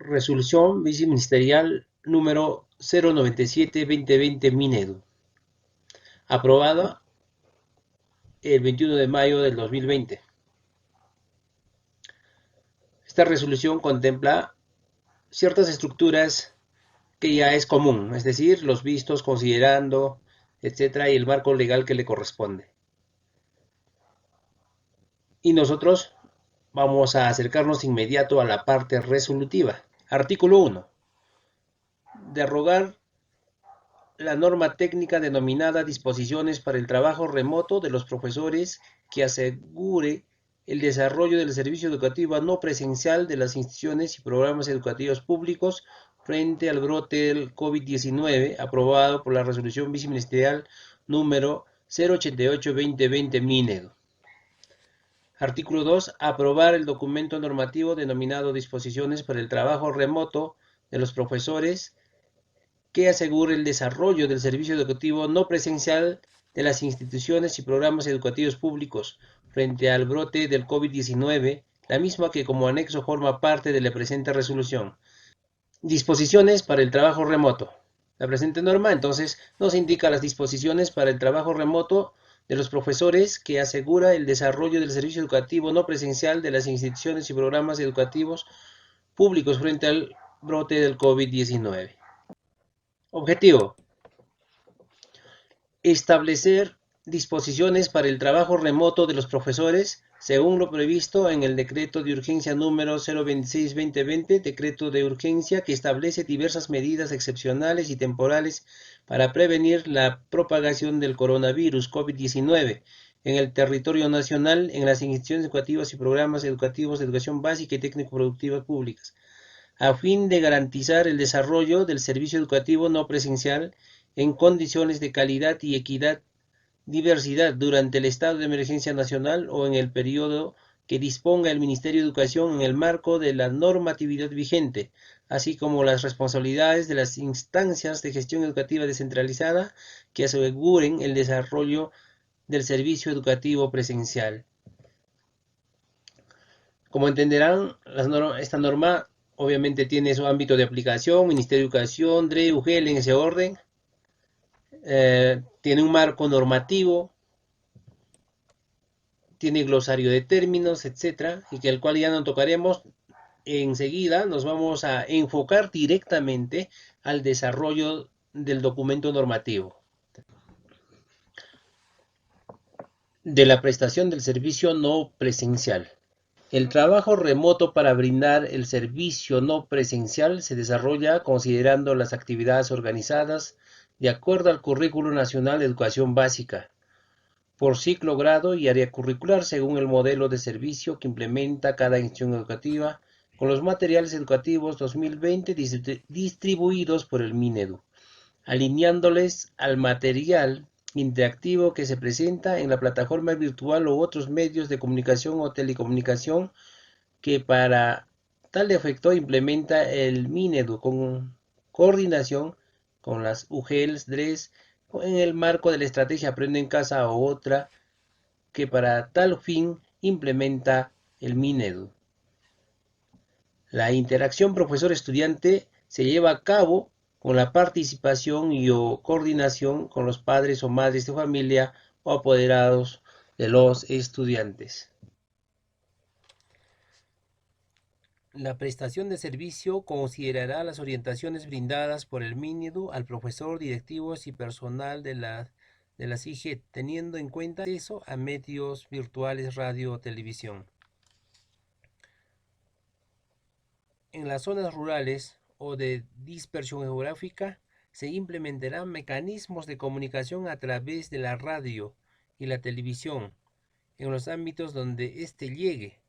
Resolución Viceministerial número 097-2020 Minedu, aprobada el 21 de mayo del 2020. Esta resolución contempla ciertas estructuras que ya es común, es decir, los vistos, considerando, etcétera, y el marco legal que le corresponde. Y nosotros vamos a acercarnos inmediato a la parte resolutiva. Artículo 1. Derogar la norma técnica denominada Disposiciones para el trabajo remoto de los profesores que asegure el desarrollo del servicio educativo no presencial de las instituciones y programas educativos públicos frente al brote del COVID-19, aprobado por la resolución viceministerial número 088-2020 Minedo. Artículo 2. Aprobar el documento normativo denominado Disposiciones para el trabajo remoto de los profesores que asegure el desarrollo del servicio educativo no presencial de las instituciones y programas educativos públicos frente al brote del COVID-19, la misma que como anexo forma parte de la presente resolución. Disposiciones para el trabajo remoto. La presente norma entonces nos indica las disposiciones para el trabajo remoto de los profesores que asegura el desarrollo del servicio educativo no presencial de las instituciones y programas educativos públicos frente al brote del COVID-19. Objetivo: establecer disposiciones para el trabajo remoto de los profesores según lo previsto en el Decreto de Urgencia número 026-2020, Decreto de Urgencia que establece diversas medidas excepcionales y temporales para prevenir la propagación del coronavirus COVID-19 en el territorio nacional, en las instituciones educativas y programas educativos de educación básica y técnico-productivas públicas, a fin de garantizar el desarrollo del servicio educativo no presencial en condiciones de calidad y equidad, diversidad durante el estado de emergencia nacional o en el periodo que disponga el Ministerio de Educación en el marco de la normatividad vigente, así como las responsabilidades de las instancias de gestión educativa descentralizada que aseguren el desarrollo del servicio educativo presencial. Como entenderán, esta norma obviamente tiene su ámbito de aplicación, Ministerio de Educación, DRE, UGEL en ese orden. Tiene un marco normativo, tiene glosario de términos, etcétera, y que el cual ya no tocaremos. Enseguida nos vamos a enfocar directamente al desarrollo del documento normativo. De la prestación del servicio no presencial. El trabajo remoto para brindar el servicio no presencial se desarrolla considerando las actividades organizadas de acuerdo al Currículo Nacional de Educación Básica, por ciclo, grado y área curricular según el modelo de servicio que implementa cada institución educativa, con los materiales educativos 2020 distribuidos por el Minedu, alineándoles al material interactivo que se presenta en la plataforma virtual u otros medios de comunicación o telecomunicación que para tal efecto implementa el Minedu con coordinación con las UGELs, DRES, en el marco de la estrategia Aprende en Casa o otra que para tal fin implementa el Minedu. La interacción profesor-estudiante se lleva a cabo con la participación y o coordinación con los padres o madres de familia o apoderados de los estudiantes. La prestación de servicio considerará las orientaciones brindadas por el Minedu al profesor, directivos y personal de la CIGET, teniendo en cuenta acceso a medios virtuales, radio o televisión. En las zonas rurales o de dispersión geográfica se implementarán mecanismos de comunicación a través de la radio y la televisión en los ámbitos donde éste llegue.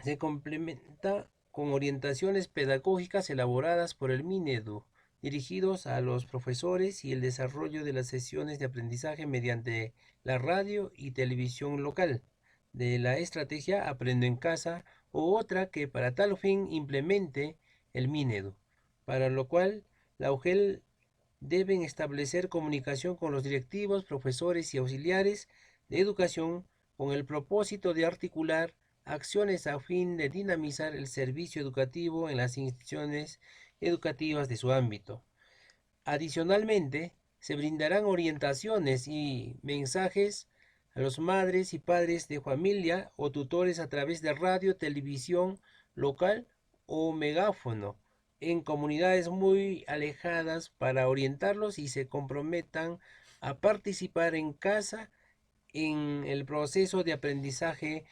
Se complementa con orientaciones pedagógicas elaboradas por el Minedu, dirigidos a los profesores y el desarrollo de las sesiones de aprendizaje mediante la radio y televisión local, de la estrategia Aprendo en Casa o otra que para tal fin implemente el Minedu, para lo cual la UGEL deben establecer comunicación con los directivos, profesores y auxiliares de educación con el propósito de articular acciones a fin de dinamizar el servicio educativo en las instituciones educativas de su ámbito. Adicionalmente, se brindarán orientaciones y mensajes a los madres y padres de familia o tutores a través de radio, televisión local o megáfono en comunidades muy alejadas para orientarlos y se comprometan a participar en casa en el proceso de aprendizaje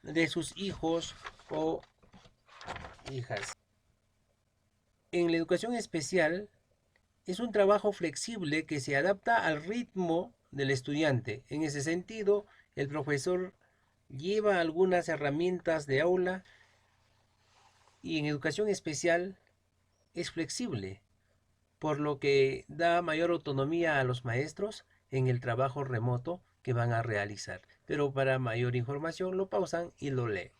de sus hijos o hijas. En la educación especial, es un trabajo flexible que se adapta al ritmo del estudiante. En ese sentido, el profesor lleva algunas herramientas de aula y en educación especial es flexible, por lo que da mayor autonomía a los maestros en el trabajo remoto que van a realizar. Pero para mayor información lo pausan y lo leen.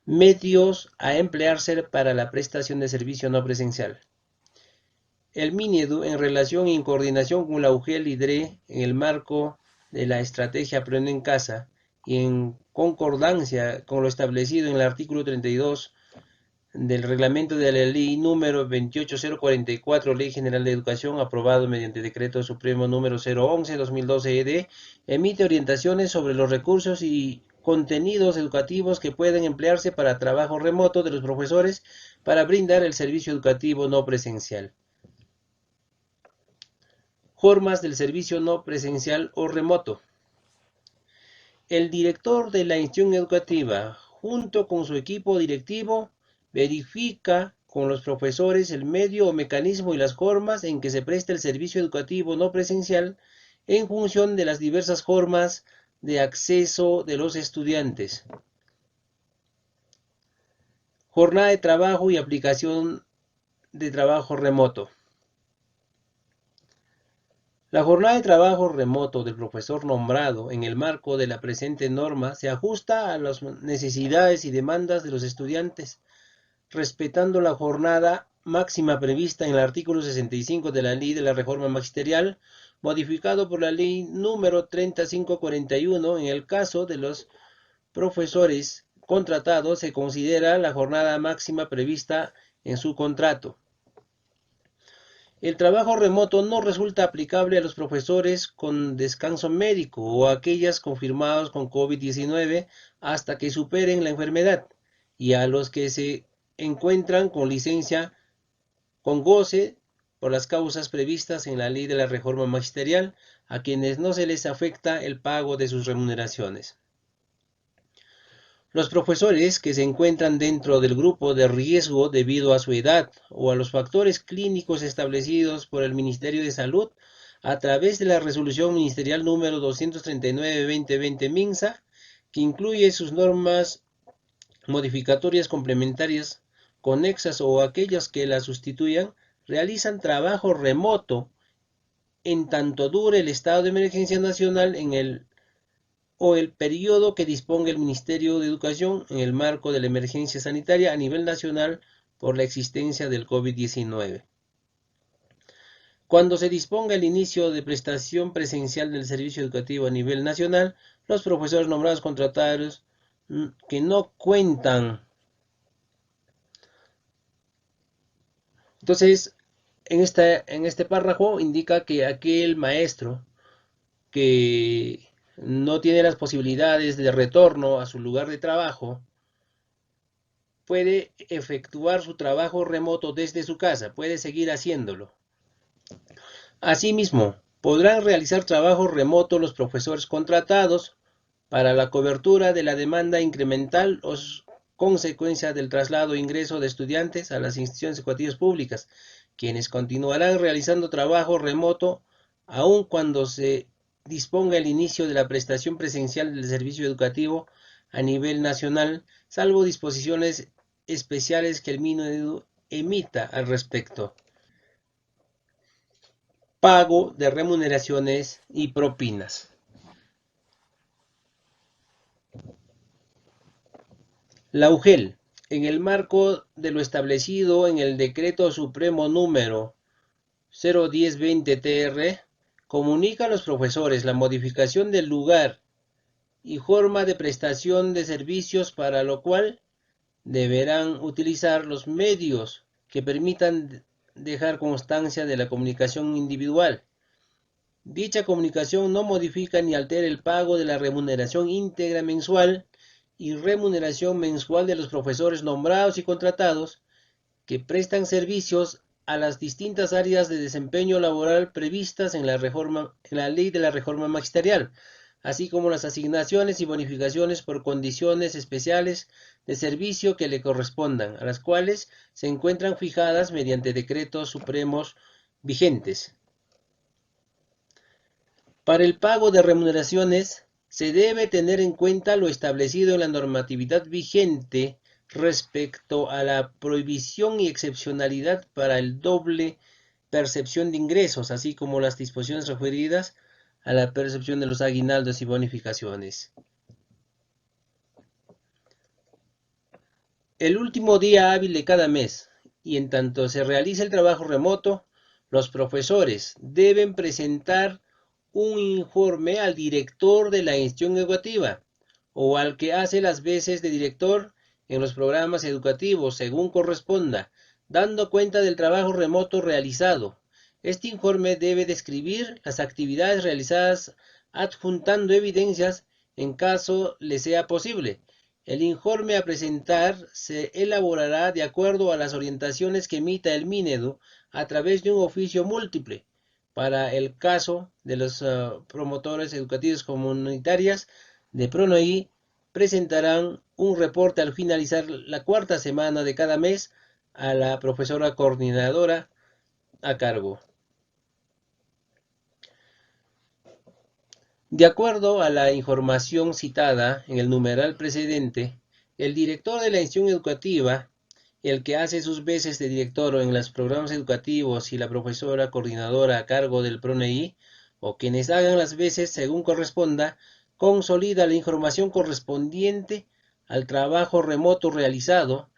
Medios a emplearse para la prestación de servicio no presencial. El MINEDU, en relación y en coordinación con la UGEL y DRE, en el marco de la estrategia Aprende en Casa y en concordancia con lo establecido en el artículo 32 del reglamento de la ley número 28044, Ley General de Educación, aprobado mediante decreto supremo número 011-2012-ED, emite orientaciones sobre los recursos y contenidos educativos que pueden emplearse para trabajo remoto de los profesores para brindar el servicio educativo no presencial. Formas del servicio no presencial o remoto. El director de la institución educativa, junto con su equipo directivo, verifica con los profesores el medio o mecanismo y las formas en que se presta el servicio educativo no presencial en función de las diversas formas de acceso de los estudiantes. Jornada de trabajo y aplicación de trabajo remoto. La jornada de trabajo remoto del profesor nombrado en el marco de la presente norma se ajusta a las necesidades y demandas de los estudiantes, respetando la jornada máxima prevista en el artículo 65 de la Ley de la Reforma Magisterial, modificado por la Ley número 3541. En el caso de los profesores contratados, se considera la jornada máxima prevista en su contrato. El trabajo remoto no resulta aplicable a los profesores con descanso médico o a aquellas confirmados con COVID-19 hasta que superen la enfermedad y a los que se encuentran con licencia con goce por las causas previstas en la Ley de la Reforma Magisterial, a quienes no se les afecta el pago de sus remuneraciones. Los profesores que se encuentran dentro del grupo de riesgo debido a su edad o a los factores clínicos establecidos por el Ministerio de Salud a través de la Resolución Ministerial número 239-2020 MINSA, que incluye sus normas modificatorias complementarias conexas o aquellas que la sustituyan, realizan trabajo remoto en tanto dure el estado de emergencia nacional o el periodo que disponga el Ministerio de Educación en el marco de la emergencia sanitaria a nivel nacional por la existencia del COVID-19. Cuando se disponga el inicio de prestación presencial del servicio educativo a nivel nacional, los profesores nombrados contratados que no cuentan. Entonces, en este párrafo indica que aquel maestro que no tiene las posibilidades de retorno a su lugar de trabajo puede efectuar su trabajo remoto desde su casa, puede seguir haciéndolo. Asimismo, podrán realizar trabajo remoto los profesores contratados para la cobertura de la demanda incremental o consecuencia del traslado e ingreso de estudiantes a las instituciones educativas públicas, quienes continuarán realizando trabajo remoto aun cuando se disponga el inicio de la prestación presencial del servicio educativo a nivel nacional, salvo disposiciones especiales que el MINEDU emita al respecto. Pago de remuneraciones y propinas. La UGEL, en el marco de lo establecido en el Decreto Supremo número 010-20 TR, comunica a los profesores la modificación del lugar y forma de prestación de servicios, para lo cual deberán utilizar los medios que permitan dejar constancia de la comunicación individual. Dicha comunicación no modifica ni altera el pago de la remuneración íntegra mensual y remuneración mensual de los profesores nombrados y contratados que prestan servicios a las distintas áreas de desempeño laboral previstas en la ley de la reforma magisterial, así como las asignaciones y bonificaciones por condiciones especiales de servicio que le correspondan, a las cuales se encuentran fijadas mediante decretos supremos vigentes. Para el pago de remuneraciones se debe tener en cuenta lo establecido en la normatividad vigente respecto a la prohibición y excepcionalidad para el doble percepción de ingresos, así como las disposiciones referidas a la percepción de los aguinaldos y bonificaciones. El último día hábil de cada mes, y en tanto se realiza el trabajo remoto, los profesores deben presentar un informe al director de la institución educativa o al que hace las veces de director en los programas educativos, según corresponda, dando cuenta del trabajo remoto realizado. Este informe debe describir las actividades realizadas, adjuntando evidencias en caso le sea posible. El informe a presentar se elaborará de acuerdo a las orientaciones que emita el Minedu a través de un oficio múltiple. Para el caso de los promotores educativos comunitarias de PRONOI, presentarán un reporte al finalizar la cuarta semana de cada mes a la profesora coordinadora a cargo. De acuerdo a la información citada en el numeral precedente, el director de la institución educativa, el que hace sus veces de director en los programas educativos, y la profesora coordinadora a cargo del PRONEI, o quienes hagan las veces según corresponda, consolida la información correspondiente al trabajo remoto realizado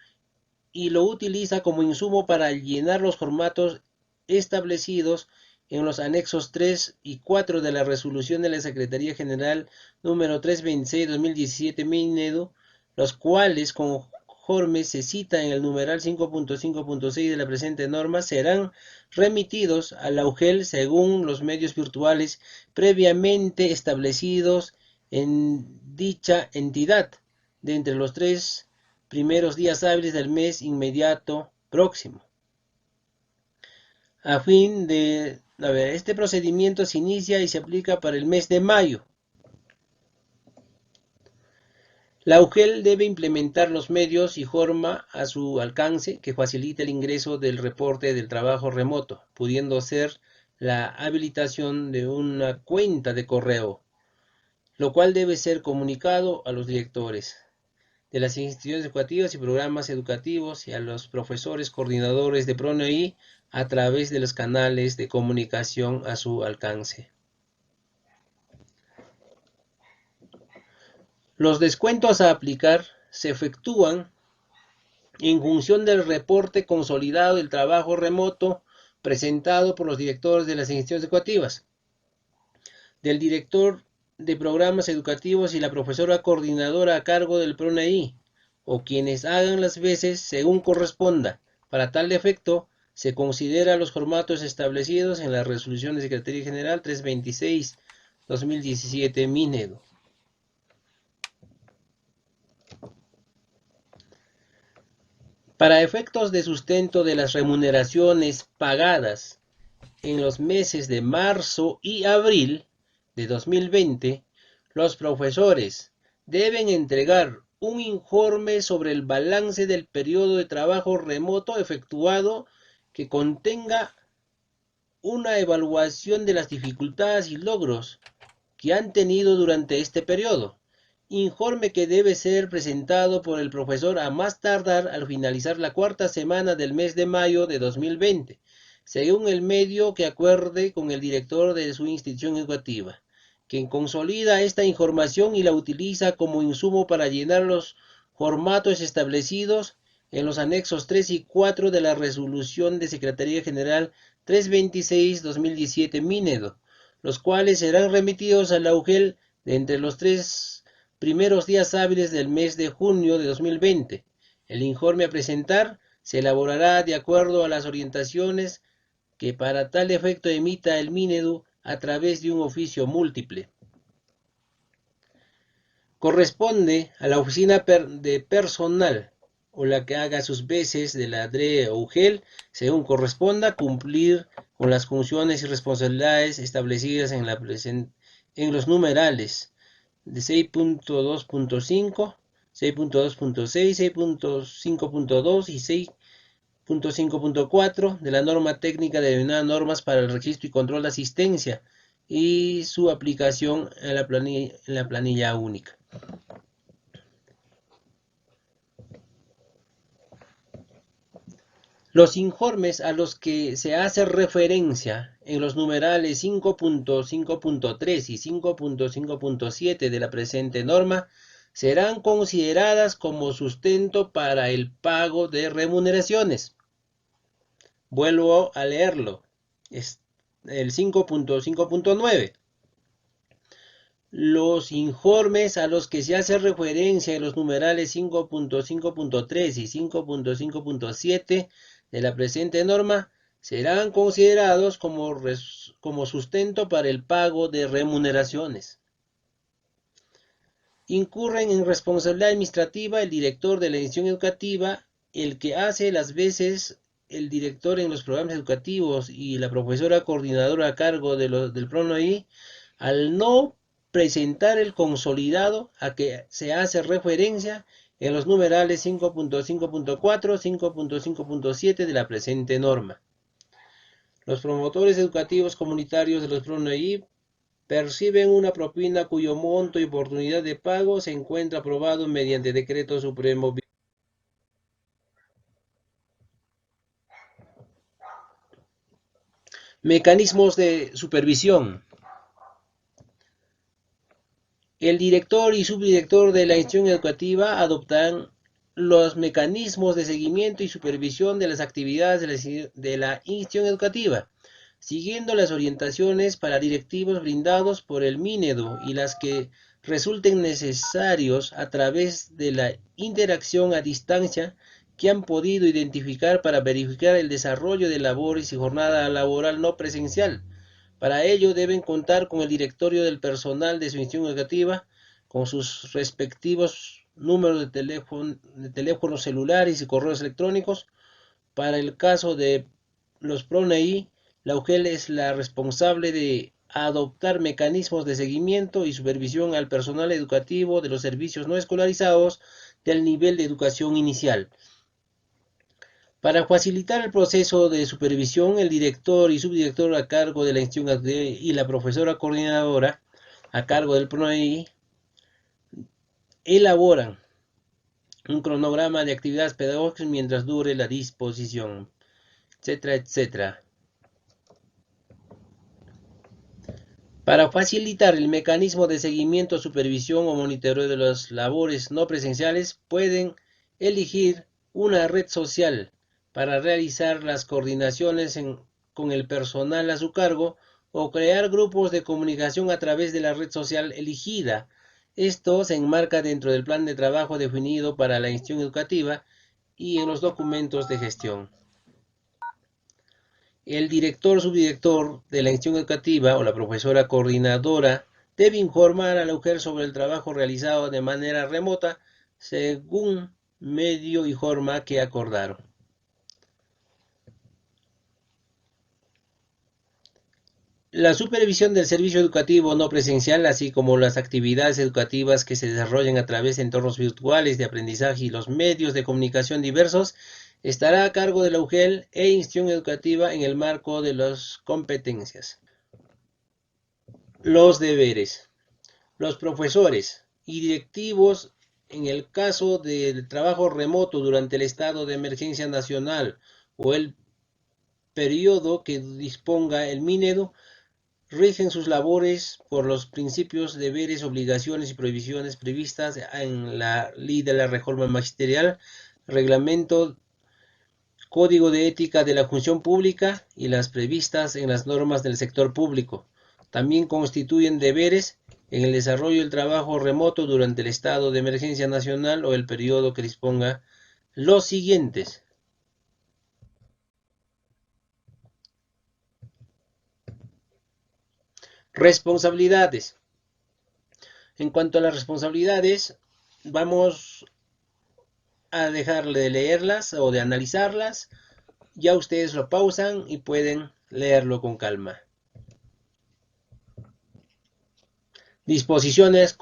y lo utiliza como insumo para llenar los formatos establecidos en los anexos 3 y 4 de la resolución de la Secretaría General número 326/2017 Minedu, los cuales, conforme se cita en el numeral 5.5.6 de la presente norma, serán remitidos a la UGEL según los medios virtuales previamente establecidos en dicha entidad, de entre los 3 primeros días hábiles del mes inmediato próximo. Este procedimiento se inicia y se aplica para el mes de mayo. La UGEL debe implementar los medios y forma a su alcance que facilite el ingreso del reporte del trabajo remoto, pudiendo ser la habilitación de una cuenta de correo, lo cual debe ser comunicado a los directores de las instituciones educativas y programas educativos y a los profesores coordinadores de PRONEI a través de los canales de comunicación a su alcance. Los descuentos a aplicar se efectúan en función del reporte consolidado del trabajo remoto presentado por los directores de las instituciones educativas, del director de programas educativos y la profesora coordinadora a cargo del PRONEI, o quienes hagan las veces según corresponda. Para tal efecto, se considera los formatos establecidos en la resolución de Secretaría General 326/2017 Minedu. Para efectos de sustento de las remuneraciones pagadas en los meses de marzo y abril de 2020, los profesores deben entregar un informe sobre el balance del periodo de trabajo remoto efectuado que contenga una evaluación de las dificultades y logros que han tenido durante este periodo. Informe que debe ser presentado por el profesor a más tardar al finalizar la cuarta semana del mes de mayo de 2020, según el medio que acuerde con el director de su institución educativa, quien consolida esta información y la utiliza como insumo para llenar los formatos establecidos en los anexos 3 y 4 de la resolución de Secretaría General 326/2017 Minedu, los cuales serán remitidos a la UGEL de entre los 3 primeros días hábiles del mes de junio de 2020. El informe a presentar se elaborará de acuerdo a las orientaciones que para tal efecto emita el Minedu a través de un oficio múltiple. Corresponde a la oficina de personal o la que haga sus veces de la DRE o UGEL, según corresponda, cumplir con las funciones y responsabilidades establecidas en los numerales de 6.2.5, 6.2.6, 6.5.2 y 6.5.4 de la norma técnica denominada normas para el registro y control de asistencia y su aplicación en la planilla única. Los informes a los que se hace referencia en los numerales 5.5.3 y 5.5.7 de la presente norma serán consideradas como sustento para el pago de remuneraciones. Vuelvo a leerlo. Es el 5.5.9. Los informes a los que se hace referencia en los numerales 5.5.3 y 5.5.7 de la presente norma serán considerados como sustento para el pago de remuneraciones. Incurren en responsabilidad administrativa el director de la institución educativa, el que hace las veces el director en los programas educativos y la profesora coordinadora a cargo del PRONOI, al no presentar el consolidado a que se hace referencia en los numerales 5.5.4, 5.5.7 de la presente norma. Los promotores educativos comunitarios de los PRONOI perciben una propina cuyo monto y oportunidad de pago se encuentra aprobado mediante decreto supremo. Mecanismos de supervisión. El director y subdirector de la institución educativa adoptarán los mecanismos de seguimiento y supervisión de las actividades de la institución educativa, siguiendo las orientaciones para directivos brindados por el Minedu y las que resulten necesarios a través de la interacción a distancia que han podido identificar para verificar el desarrollo de labores y jornada laboral no presencial. Para ello deben contar con el directorio del personal de su institución educativa, con sus respectivos números de teléfonos celulares y correos electrónicos. Para el caso de los PRONEI, la UGEL es la responsable de adoptar mecanismos de seguimiento y supervisión al personal educativo de los servicios no escolarizados del nivel de educación inicial. Para facilitar el proceso de supervisión, el director y subdirector a cargo de la institución y la profesora coordinadora a cargo del PRONEI elaboran un cronograma de actividades pedagógicas mientras dure la disposición, etcétera, etcétera. Para facilitar el mecanismo de seguimiento, supervisión o monitoreo de las labores no presenciales, pueden elegir una red social para realizar las coordinaciones con el personal a su cargo o crear grupos de comunicación a través de la red social elegida. Esto se enmarca dentro del plan de trabajo definido para la institución educativa y en los documentos de gestión. El director o subdirector de la institución educativa o la profesora coordinadora debe informar a la UGEL sobre el trabajo realizado de manera remota según medio y forma que acordaron. La supervisión del servicio educativo no presencial, así como las actividades educativas que se desarrollan a través de entornos virtuales de aprendizaje y los medios de comunicación diversos, estará a cargo de la UGEL e institución educativa en el marco de las competencias. Los deberes. Los profesores y directivos, en el caso del trabajo remoto durante el estado de emergencia nacional o el periodo que disponga el Minedu, rigen sus labores por los principios, deberes, obligaciones y prohibiciones previstas en la Ley de la Reforma Magisterial, Reglamento, Código de Ética de la Función Pública y las previstas en las normas del sector público. También constituyen deberes en el desarrollo del trabajo remoto durante el estado de emergencia nacional o el periodo que disponga los siguientes. Responsabilidades. En cuanto a las responsabilidades, vamos a dejarle de leerlas o de analizarlas. Ya ustedes lo pausan y pueden leerlo con calma. Disposiciones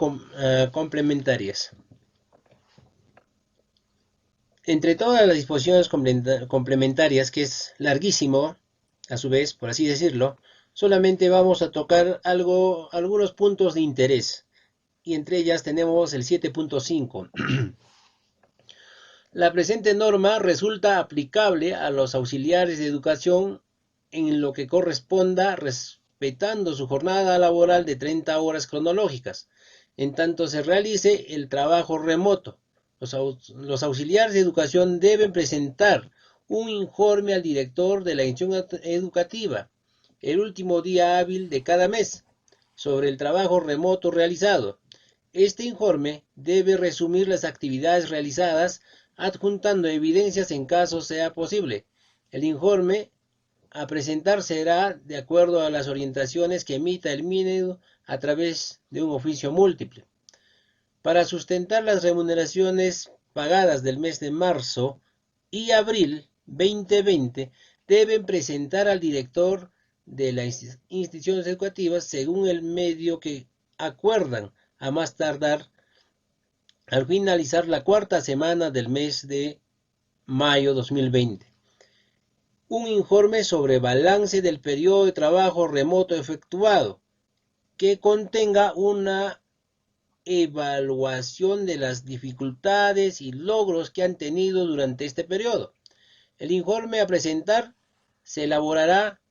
complementarias. Entre todas las disposiciones complementarias, que es larguísimo, a su vez, por así decirlo, solamente vamos a tocar algunos puntos de interés. Y entre ellas tenemos el 7.5. La presente norma resulta aplicable a los auxiliares de educación en lo que corresponda respetando su jornada laboral de 30 horas cronológicas, en tanto se realice el trabajo remoto. Los auxiliares de educación deben presentar un informe al director de la institución educativa el último día hábil de cada mes sobre el trabajo remoto realizado. Este informe debe resumir las actividades realizadas, adjuntando evidencias en caso sea posible. El informe a presentar será de acuerdo a las orientaciones que emita el Minedu a través de un oficio múltiple. Para sustentar las remuneraciones pagadas del mes de marzo y abril 2020, deben presentar al director de las instituciones educativas según el medio que acuerdan, a más tardar al finalizar la cuarta semana del mes de mayo 2020. Un informe sobre balance del periodo de trabajo remoto efectuado, que contenga una evaluación de las dificultades y logros que han tenido durante este periodo. El informe a presentar se elaborará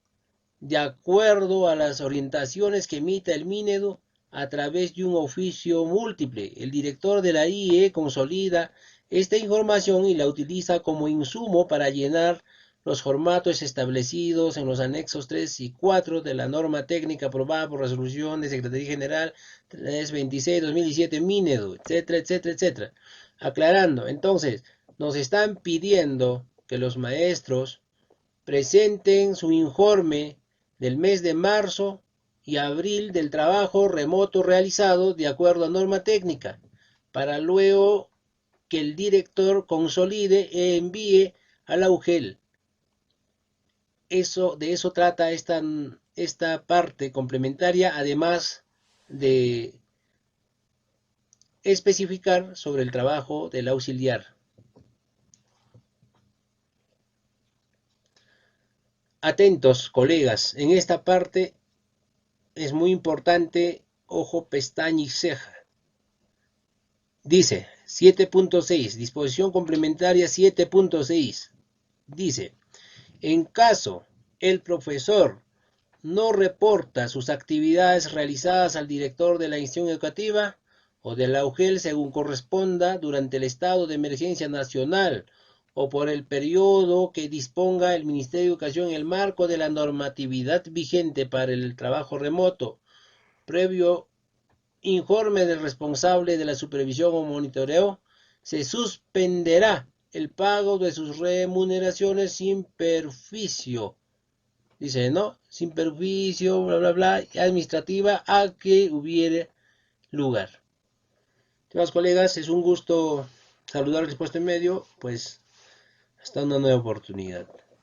de acuerdo a las orientaciones que emita el Minedu a través de un oficio múltiple. El director de la IE consolida esta información y la utiliza como insumo para llenar los formatos establecidos en los anexos 3 y 4 de la norma técnica aprobada por resolución de Secretaría General 326-2017 Minedu, etcétera, etcétera, etcétera. Aclarando, entonces, nos están pidiendo que los maestros presenten su informe del mes de marzo y abril del trabajo remoto realizado de acuerdo a norma técnica, para luego que el director consolide e envíe a la UGEL. De eso trata esta parte complementaria, además de especificar sobre el trabajo del auxiliar. Atentos, colegas, en esta parte es muy importante, ojo, pestaña y ceja. Dice 7.6, disposición complementaria 7.6. Dice, en caso el profesor no reporta sus actividades realizadas al director de la institución educativa o de la UGEL según corresponda durante el estado de emergencia nacional o por el periodo que disponga el Ministerio de Educación en el marco de la normatividad vigente para el trabajo remoto, previo informe del responsable de la supervisión o monitoreo, se suspenderá el pago de sus remuneraciones sin perjuicio. Dice, ¿no? Sin perjuicio, bla, bla, bla, administrativa a que hubiere lugar. Estimados colegas, es un gusto saludarles por este medio, pues hasta una nueva oportunidad.